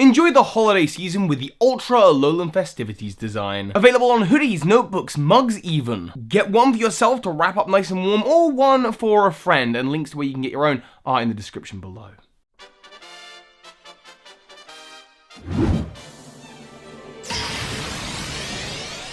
Enjoy the holiday season with the Ultra Alolan Festivities design. Available on hoodies, notebooks, mugs even. Get one for yourself to wrap up nice and warm, or one for a friend, and links to where you can get your own are in the description below.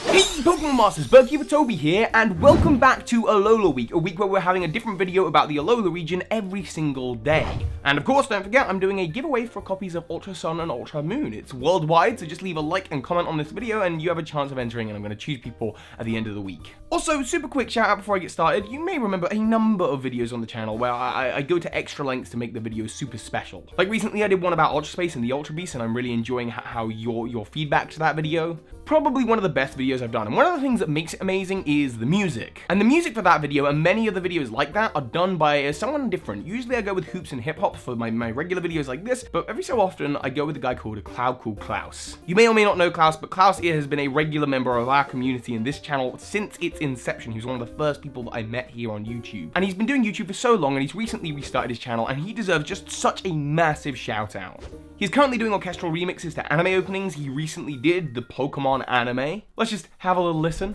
Hey Pokemon Masters, Berkey Toby here, and welcome back to Alola Week, a week where we're having a different video about the Alola region every single day. And of course, don't forget, I'm doing a giveaway for copies of Ultra Sun and Ultra Moon. It's worldwide, so just leave a like and comment on this video and you have a chance of entering, and I'm going to choose people at the end of the week. Also, super quick shout out before I get started, you may remember a number of videos on the channel where I go to extra lengths to make the videos super special. Like recently I did one about Ultraspace and the Ultrabeasts, and I'm really enjoying how your feedback to that video. Probably one of the best videos I've done, and one of the things that makes it amazing is the music. And the music for that video, and many of the videos like that, are done by someone different. Usually I go with hoops and hip hop for my regular videos like this, but every so often I go with a guy called a Cloud called Klaus. You may or may not know Klaus, but Klaus here has been a regular member of our community in this channel since its inception. He was one of the first people that I met here on YouTube. And he's been doing YouTube for so long, and he's recently restarted his channel, and he deserves just such a massive shout out. He's currently doing orchestral remixes to anime openings. He recently did the Pokemon anime. Let's just have a little listen.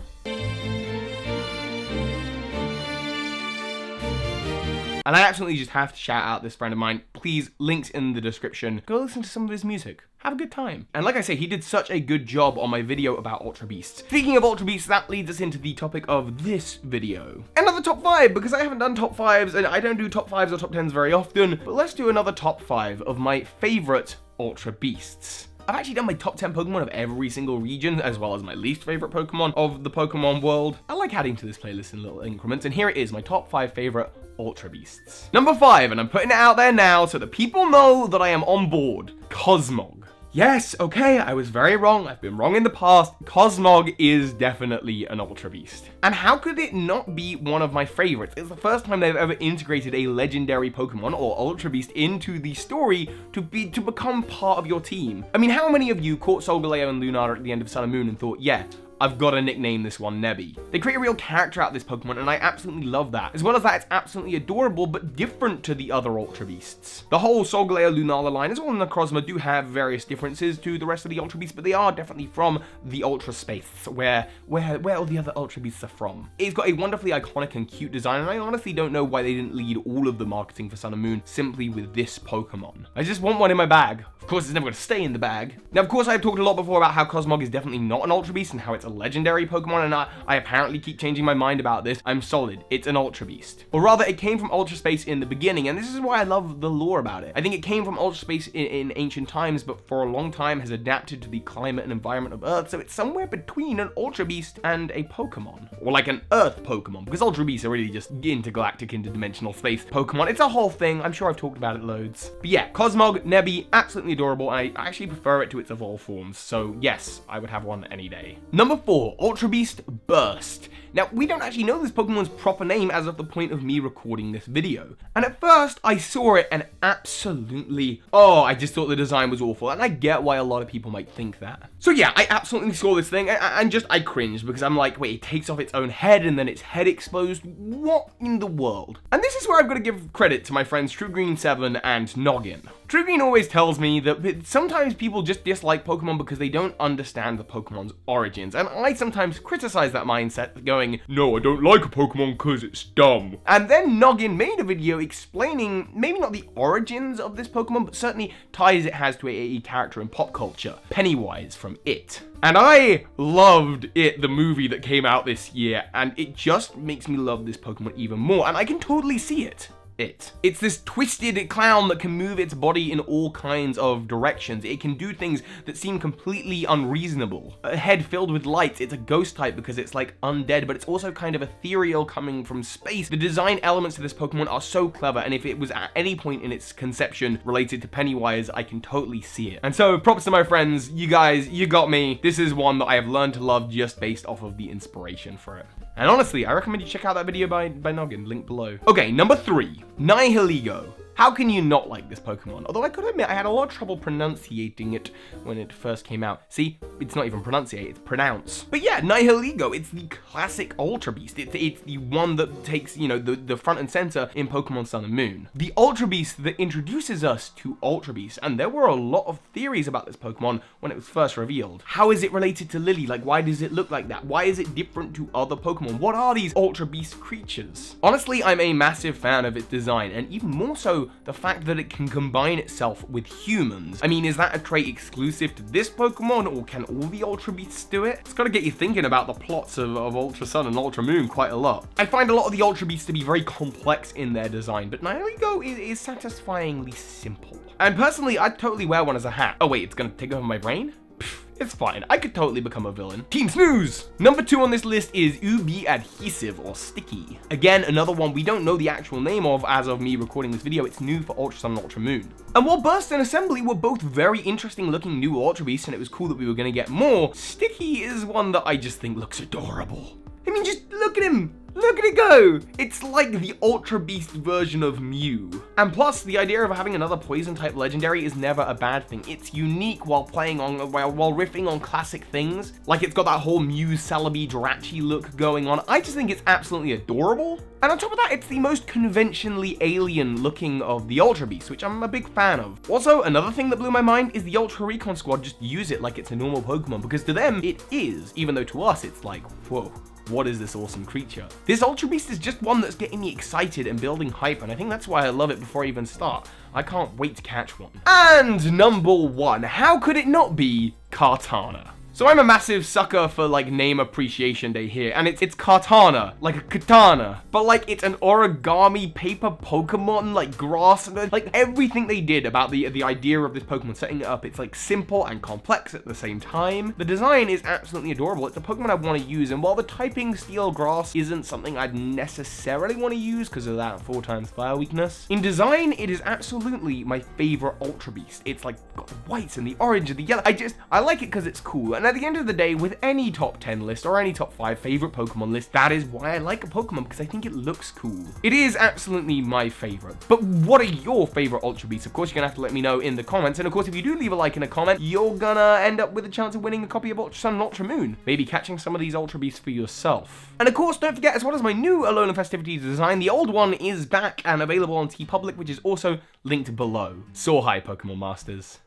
And I absolutely just have to shout out this friend of mine. Please, links in the description. Go listen to some of his music. Have a good time. And like I say, he did such a good job on my video about Ultra Beasts. Speaking of Ultra Beasts, that leads us into the topic of this video. Another top 5, because I haven't done top 5s, and I don't do top 5s or top 10s very often, but let's do another top 5 of my favorite Ultra Beasts. I've actually done my top 10 Pokemon of every single region, as well as my least favorite Pokemon of the Pokemon world. I like adding to this playlist in little increments, and here it is, my top 5 favorite Ultra Beasts. Number 5, and I'm putting it out there now so that people know that I am on board, Cosmog. Yes, okay, I was very wrong. I've been wrong in the past. Cosmog is definitely an Ultra Beast. And how could it not be one of my favorites? It's the first time they've ever integrated a legendary Pokemon or Ultra Beast into the story to become part of your team. I mean, how many of you caught Solgaleo and Lunara at the end of Sun and Moon and thought, yeah, I've got to nickname this one Nebby? They create a real character out of this Pokemon, and I absolutely love that. As well as that, it's absolutely adorable, but different to the other Ultra Beasts. The whole Solgaleo Lunala line, as well as Necrozma, do have various differences to the rest of the Ultra Beasts, but they are definitely from the Ultra Space, where all the other Ultra Beasts are from. It's got a wonderfully iconic and cute design, and I honestly don't know why they didn't lead all of the marketing for Sun and Moon simply with this Pokemon. I just want one in my bag. Of course, it's never going to stay in the bag. Now, of course, I've talked a lot before about how Cosmog is definitely not an Ultra Beast and how it's a legendary Pokemon, and I apparently keep changing my mind about this. I'm solid. It's an Ultra Beast. Or rather, it came from Ultra Space in the beginning, and this is why I love the lore about it. I think it came from Ultra Space in ancient times, but for a long time has adapted to the climate and environment of Earth, so it's somewhere between an Ultra Beast and a Pokemon. Or like an Earth Pokemon, because Ultra Beasts are really just intergalactic, interdimensional space Pokemon. It's a whole thing. I'm sure I've talked about it loads. But yeah, Cosmog, Nebby, absolutely adorable, and I actually prefer it to its evolved forms, so yes, I would have one any day. Number 4, Ultra Beast Burst. Now, we don't actually know this Pokemon's proper name as of the point of me recording this video. And at first, I saw it and absolutely, I just thought the design was awful. And I get why a lot of people might think that. So yeah, I absolutely saw this thing and I cringed because I'm like, wait, it takes off its own head and then its head explodes? What in the world? And this is where I've got to give credit to my friends True Green 7 and Noggin. True Green always tells me that sometimes people just dislike Pokemon because they don't understand the Pokemon's origins, and I sometimes criticize that mindset, going, no, I don't like a Pokemon because it's dumb. And then Noggin made a video explaining maybe not the origins of this Pokemon, but certainly ties it has to a character in pop culture, Pennywise from It. And I loved It, the movie that came out this year, and it just makes me love this Pokemon even more, and I can totally see it. It's this twisted clown that can move its body in all kinds of directions. It can do things that seem completely unreasonable. A head filled with lights, it's a ghost type because it's like undead, but it's also kind of ethereal coming from space. The design elements of this Pokemon are so clever, and if it was at any point in its conception related to Pennywise, I can totally see it. And so props to my friends, you guys, you got me. This is one that I have learned to love just based off of the inspiration for it. And honestly, I recommend you check out that video by Noggin, link below. Okay, number 3, Nihilego. How can you not like this Pokemon? Although I could admit I had a lot of trouble pronunciating it when it first came out. See, it's not even pronunciate, it's pronounce. But yeah, Nihilego, it's the classic Ultra Beast. It's the one that takes, you know, the front and center in Pokemon Sun and Moon. The Ultra Beast that introduces us to Ultra Beast, and there were a lot of theories about this Pokemon when it was first revealed. How is it related to Lily? Like, why does it look like that? Why is it different to other Pokemon? What are these Ultra Beast creatures? Honestly, I'm a massive fan of its design, and even more so, the fact that it can combine itself with humans. I mean, is that a trait exclusive to this Pokemon, or can all the Ultra Beasts do it? It's gotta get you thinking about the plots of Ultra Sun and Ultra Moon quite a lot. I find a lot of the Ultra Beasts to be very complex in their design, but Nihilego is satisfyingly simple. And personally, I'd totally wear one as a hat. Oh wait, it's gonna take over my brain? Pfft, it's fine, I could totally become a villain. Team Snooze! Number 2 on this list is Ubi Adhesive, or Sticky. Again, another one we don't know the actual name of as of me recording this video. It's new for Ultra Sun and Ultra Moon. And while Burst and Assembly were both very interesting looking new Ultra Beasts, and it was cool that we were gonna get more, Sticky is one that I just think looks adorable. I mean, just look at him! Look at it go! It's like the Ultra Beast version of Mew. And plus, the idea of having another poison type legendary is never a bad thing. It's unique while riffing on classic things. Like, it's got that whole Mew, Celebi, Jirachi look going on. I just think it's absolutely adorable. And on top of that, it's the most conventionally alien looking of the Ultra Beasts, which I'm a big fan of. Also, another thing that blew my mind is the Ultra Recon Squad just use it like it's a normal Pokemon, because to them, it is, even though to us, it's like, whoa. What is this awesome creature? This Ultra Beast is just one that's getting me excited and building hype, and I think that's why I love it before I even start. I can't wait to catch one. And number 1, how could it not be Kartana? So I'm a massive sucker for like name appreciation day here, and it's Kartana, like a katana, but like it's an origami paper Pokemon, like grass, and like everything they did about the idea of this Pokemon, setting it up, it's like simple and complex at the same time. The design is absolutely adorable. It's a Pokemon I want to use, and while the typing Steel Grass isn't something I'd necessarily want to use because of that 4x fire weakness, in design it is absolutely my favorite Ultra Beast. It's like got the whites and the orange and the yellow. I like it because it's cool. And at the end of the day, with any top 10 list or any top 5 favorite Pokemon list, that is why I like a Pokemon, because I think it looks cool. It is absolutely my favorite. But what are your favorite Ultra Beasts? Of course, you're gonna have to let me know in the comments. And of course, if you do leave a like in a comment, you're gonna end up with a chance of winning a copy of Ultra Sun and Ultra Moon. Maybe catching some of these Ultra Beasts for yourself. And of course, don't forget, as well as my new Alone in Festivities design, the old one is back and available on TeePublic, which is also linked below. So hi, Pokemon Masters.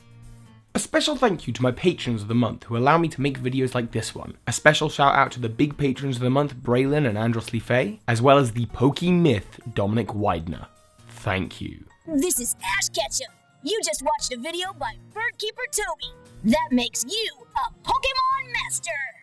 A special thank you to my patrons of the month who allow me to make videos like this one. A special shout out to the big patrons of the month, Braylinn and Andros Fay, as well as the Poke Myth, Dominik Weidner. Thank you. This is Ash Ketchum. You just watched a video by Birdkeeper Toby. That makes you a Pokemon Master.